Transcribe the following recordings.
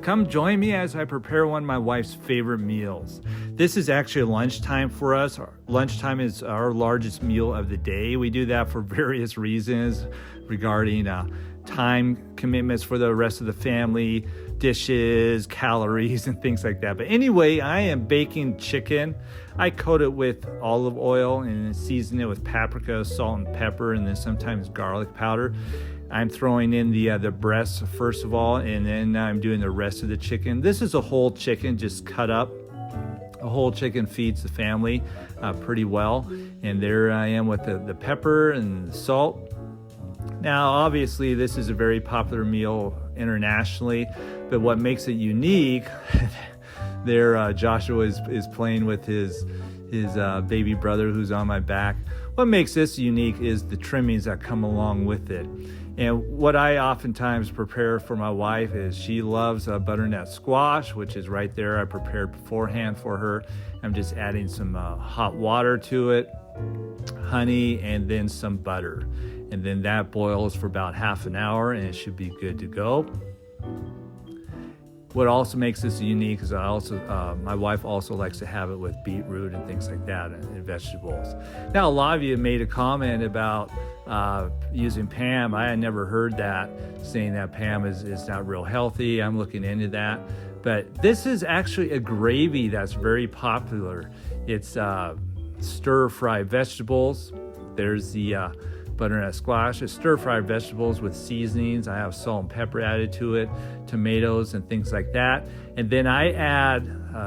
come join me as I prepare one of my wife's favorite meals. This is actually lunchtime for us. Lunchtime is our largest meal of the day. We do that for various reasons regarding time commitments for the rest of the family, dishes, calories, and things like that. But anyway, I am baking chicken. I coat it with olive oil and season it with paprika, salt, and pepper, and then sometimes garlic powder. I'm throwing in the breasts first of all, and then I'm doing the rest of the chicken. This is a whole chicken just cut up. A whole chicken feeds the family pretty well. And there I am with the pepper and the salt. Now, obviously, this is a very popular meal internationally, but what makes it unique, there Joshua is playing with his baby brother who's on my back. What makes this unique is the trimmings that come along with it. And what I oftentimes prepare for my wife is she loves butternut squash, which is right there. I prepared beforehand for her. I'm just adding some hot water to it, honey, and then some butter. And then that boils for about half an hour and it should be good to go. What also makes this unique is my wife also likes to have it with beetroot and things like that and vegetables. Now, a lot of you made a comment about using Pam. I had never heard that, saying that Pam is not real healthy. I'm looking into that. But this is actually a gravy that's very popular. It's stir-fried vegetables. There's the butternut squash. It's stir-fried vegetables with seasonings. I have salt and pepper added to it, tomatoes and things like that. And then I add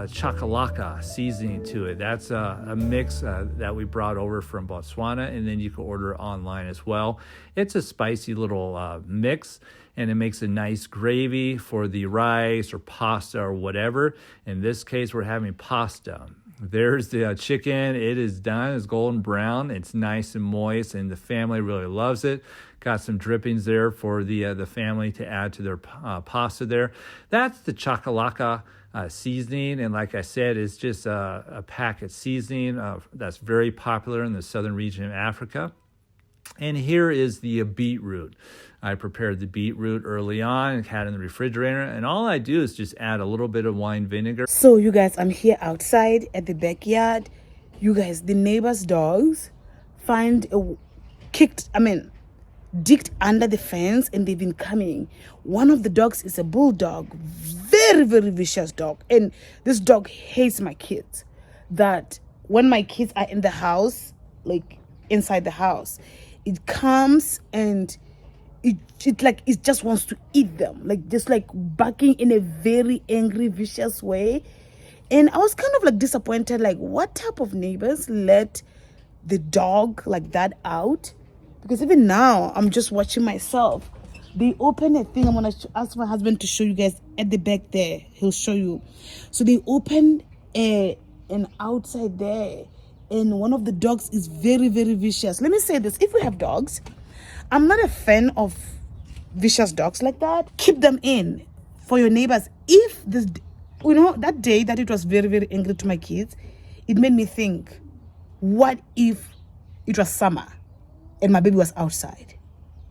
chakalaka seasoning to it. That's a mix that we brought over from Botswana, and then you can order it online as well. It's a spicy little mix, and it makes a nice gravy for the rice or pasta or whatever. In this case, we're having pasta. There's the chicken. It is done. It's golden brown. It's nice and moist, and the family really loves it. Got some drippings there for the family to add to their pasta there. That's the chakalaka seasoning, and like I said, it's just a packet seasoning that's very popular in the southern region of Africa. And here is the beetroot. I prepared the beetroot early on and had it in the refrigerator. And all I do is just add a little bit of wine vinegar. So you guys, I'm here outside at the backyard. You guys, the neighbor's dogs digged under the fence and they've been coming. One of the dogs is a bulldog, very, very vicious dog. And this dog hates my kids. That when my kids are in the house, like inside the house, it comes and it just wants to eat them, like just like barking in a very angry, vicious way. And I was kind of like disappointed, like what type of neighbors let the dog like that out? Because even now, I'm just watching myself. They open a thing. I'm gonna ask my husband to show you guys at the back there. He'll show you. So they opened an outside there, and one of the dogs is very, very vicious. Let me say this: if we have dogs, I'm not a fan of vicious dogs like that. Keep them in for your neighbors. If this, that day that it was very, very angry to my kids, it made me think, what if it was summer and my baby was outside?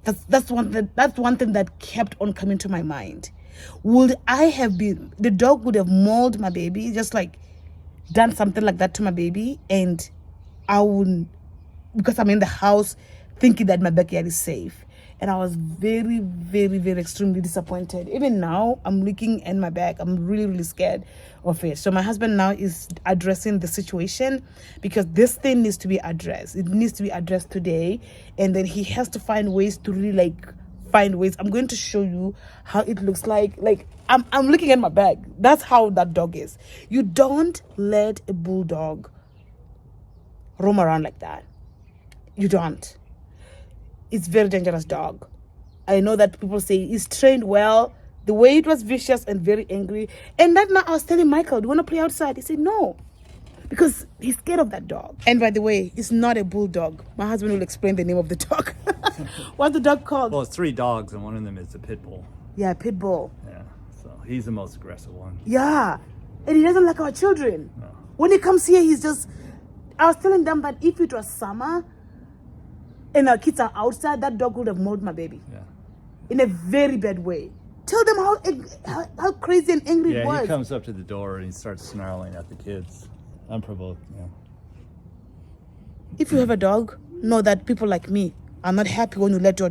That's one thing that kept on coming to my mind. Would I have been, the dog would have mauled my baby, just like done something like that to my baby, and I wouldn't, because I'm in the house thinking that my backyard is safe. And I was very, very, very extremely disappointed. Even now, I'm looking at my back. I'm really, really scared of it. So my husband now is addressing the situation, because this thing needs to be addressed. It needs to be addressed today. And then he has to find ways to really find ways. I'm going to show you how it looks like. Like I'm looking at my back. That's how that dog is. You don't let a bulldog roam around like that. You don't. It's very dangerous dog. I know that people say he's trained well. The way it was vicious and very angry. And that night I was telling Michael, do you want to play outside? He said no, because he's scared of that dog. And by the way, it's not a bulldog. My husband will explain the name of the dog. What's the dog called? Well, it's 3 dogs, and one of them is a pit bull. Yeah, pit bull. Yeah, so he's the most aggressive one. Yeah, and he doesn't like our children. No. When he comes here, he's just... I was telling them that if it was summer and our kids are outside, that dog would have mauled my baby. Yeah. In a very bad way. Tell them how crazy and angry it Yeah, was. he comes up to the door and he starts snarling at the kids. Unprovoked, yeah. If you have a dog, know that people like me are not happy when you let your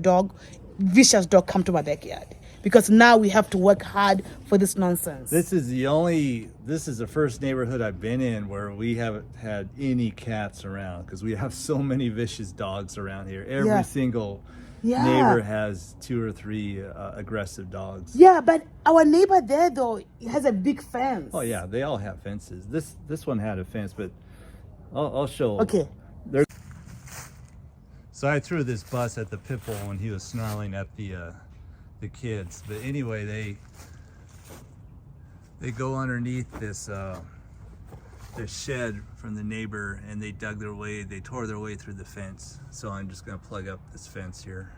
vicious dog, come to my backyard. Because now we have to work hard for this nonsense. This is the first neighborhood I've been in where we haven't had any cats around, because we have so many vicious dogs around here. Every single neighbor has 2 or 3 aggressive dogs. Yeah, but our neighbor there though, he has a big fence. Oh yeah, they all have fences. This one had a fence, but I'll show. Okay. So I threw this bus at the pit bull when he was snarling at the kids. But anyway, they go underneath this shed from the neighbor, and they tore their way through the fence. So I'm just gonna plug up this fence here.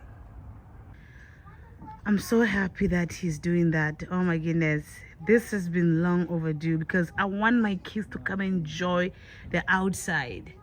I'm so happy that he's doing that. Oh my goodness. This has been long overdue because I want my kids to come enjoy the outside.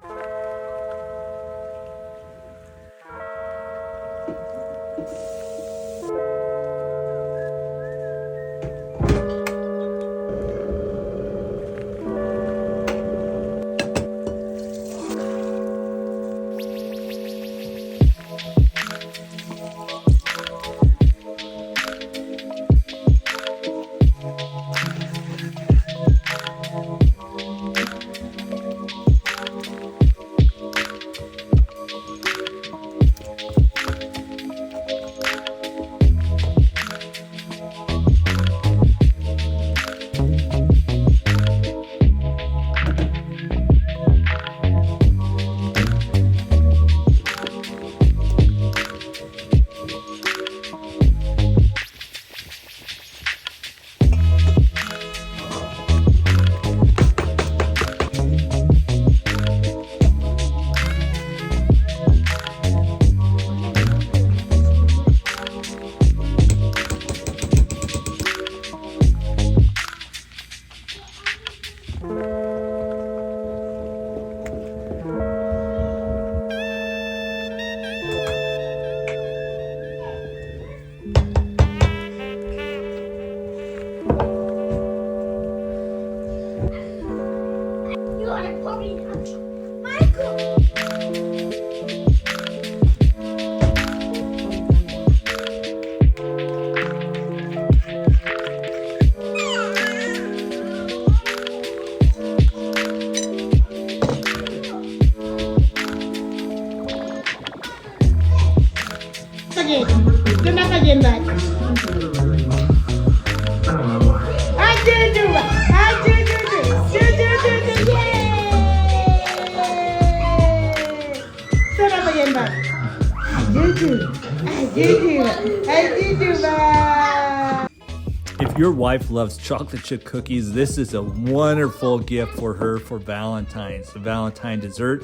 If your wife loves chocolate chip cookies, this is a wonderful gift for her for Valentine's. The Valentine dessert,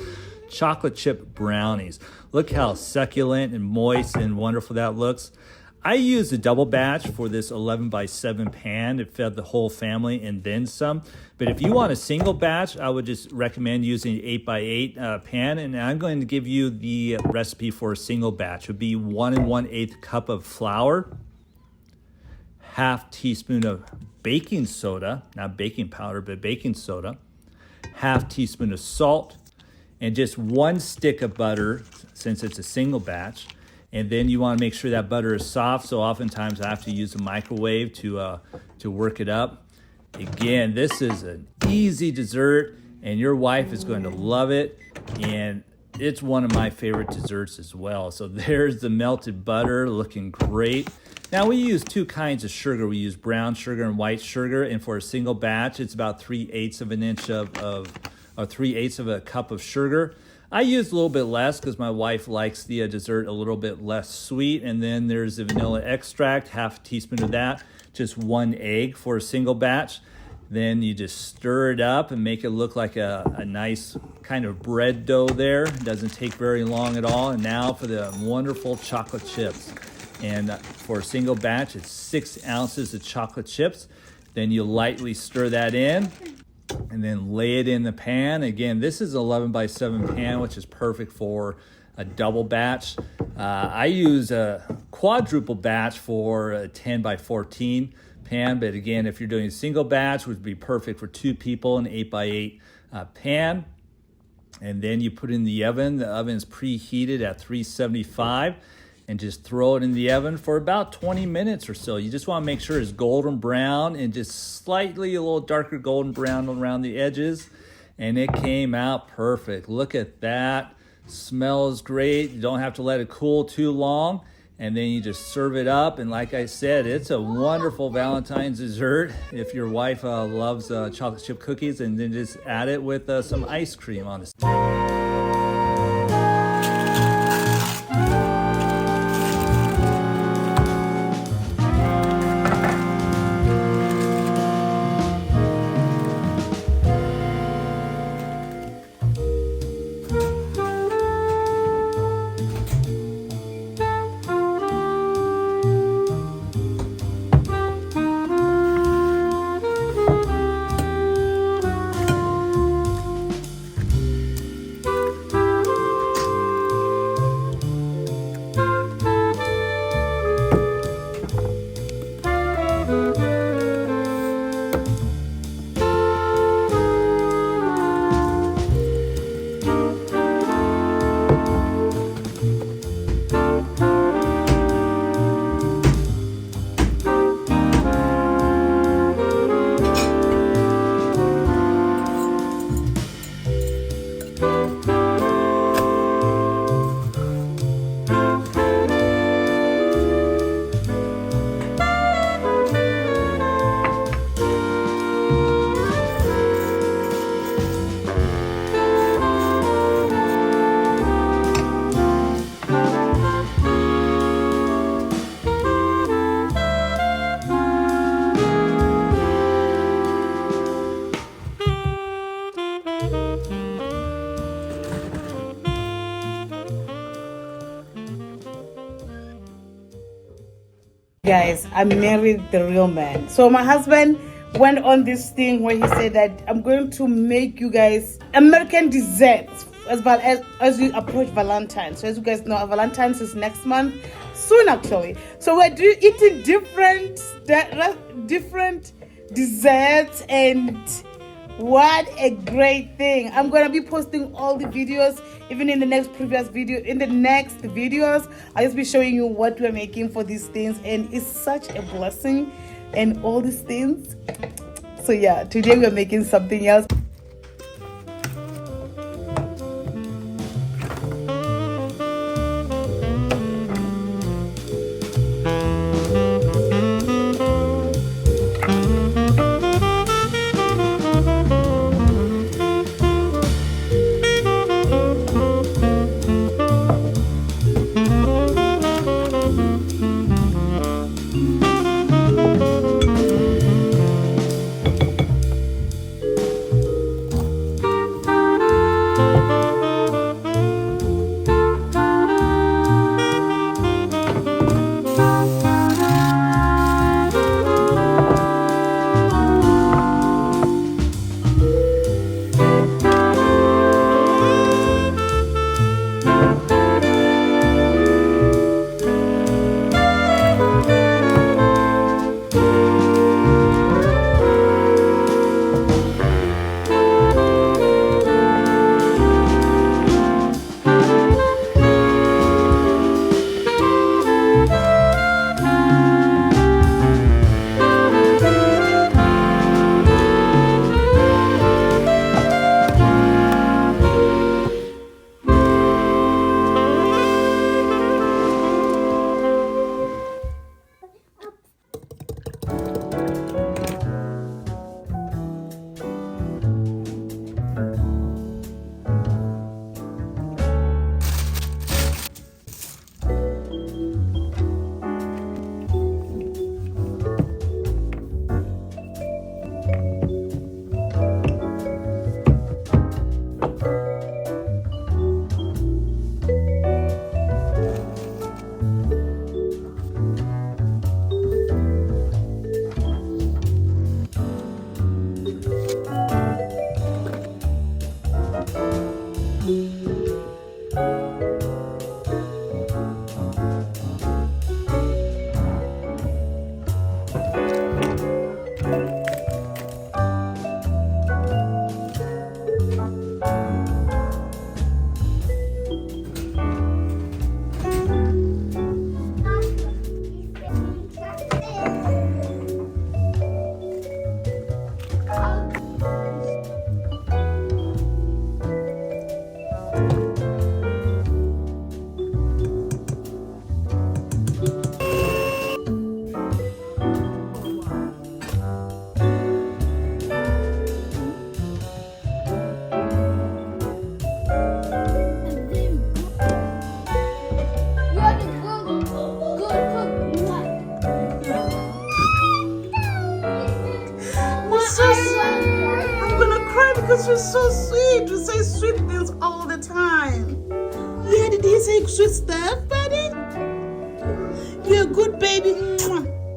chocolate chip brownies. Look how succulent and moist and wonderful that looks. I used a double batch for this 11x7 pan. It fed the whole family and then some. But if you want a single batch, I would just recommend using an 8x8 pan. And I'm going to give you the recipe for a single batch. It would be 1 1/8 cup of flour, half teaspoon of baking soda, not baking powder, but baking soda, half teaspoon of salt, and just 1 stick of butter, since it's a single batch. And then you want to make sure that butter is soft, so oftentimes I have to use a microwave to work it up. Again, this is an easy dessert, and your wife is going to love it, and it's one of my favorite desserts as well. So there's the melted butter looking great. Now we use 2 kinds of sugar. We use brown sugar and white sugar, and for a single batch, it's about 3/8 of an inch or 3/8 of a cup of sugar. I use a little bit less because my wife likes the dessert a little bit less sweet. And then there's the vanilla extract, half a teaspoon of that, just 1 egg for a single batch. Then you just stir it up and make it look like a nice kind of bread dough there. It doesn't take very long at all. And now for the wonderful chocolate chips. And for a single batch, it's 6 ounces of chocolate chips. Then you lightly stir that in and then lay it in the pan. Again, this is 11x7 pan, which is perfect for a double batch. I use a quadruple batch for a 10 by 14 pan, but again, if you're doing a single batch, which would be perfect for 2 people, an 8 by 8 pan. And then you put it in the oven. The oven's preheated at 375, and just throw it in the oven for about 20 minutes or so. You just want to make sure it's golden brown and just slightly a little darker golden brown around the edges. And it came out perfect. Look at that. Smells great. You don't have to let it cool too long. And then you just serve it up. And like I said, it's a wonderful Valentine's dessert. If your wife loves chocolate chip cookies, and then just add it with some ice cream on it. Guys, I married the real man. So my husband went on this thing where he said that I'm going to make you guys American desserts as well as you approach Valentine. So as you guys know, Valentine's is next month, soon actually. So we're eating different desserts, and what a great thing. I'm gonna be posting all the videos, even in the next videos. I'll just be showing you what we're making for these things, and it's such a blessing and all these things. So yeah, today we're making something else. Because you're so sweet. You say sweet things all the time. Yeah, did he say sweet stuff, buddy? You're a good baby. Mwah.